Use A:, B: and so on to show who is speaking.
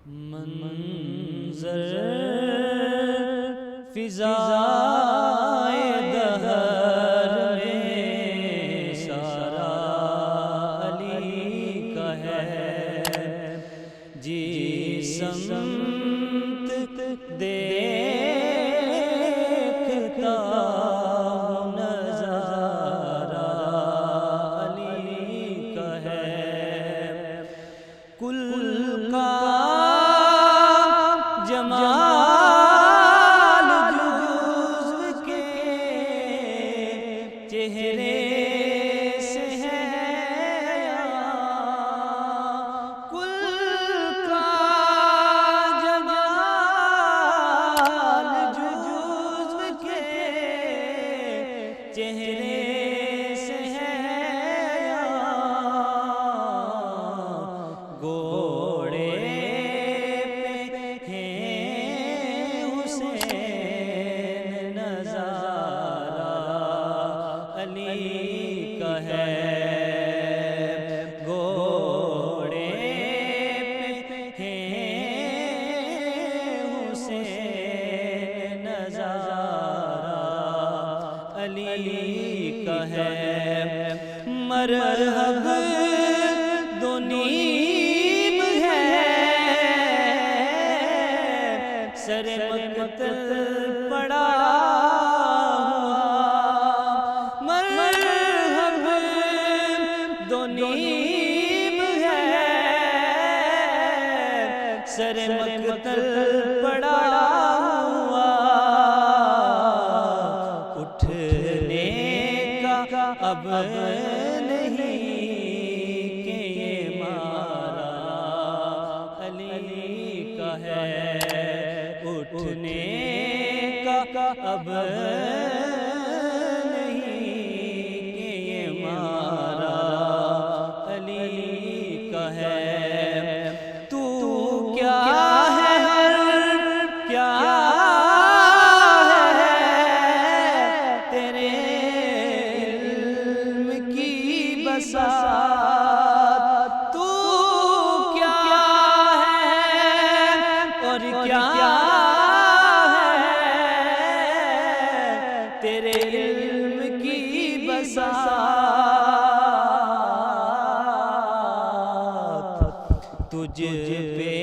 A: منظر فضائے دہر میں سارا علی کا ہے، جس سمت دیکھتا ہوں نظارہ علی کا ہے، کل کا جمال جزو کے چہرے سے ہے، کل کا جمال جزو کے چہرے سے ہے، گھوڑے علی کا ہے، گھوڑے پہ حسین نظارہ علی کا ہے، مرحب دو نیم ہے سر مقتل پڑا، نیم ہے سر مقتل پڑا ہوا، اٹھنے کا اب نہیں کہ یہ مارا علی کا ہے، اٹھنے کا اب تو کیا ہے اور کیا ہے تیرے علم کی بساط، تجھ پہ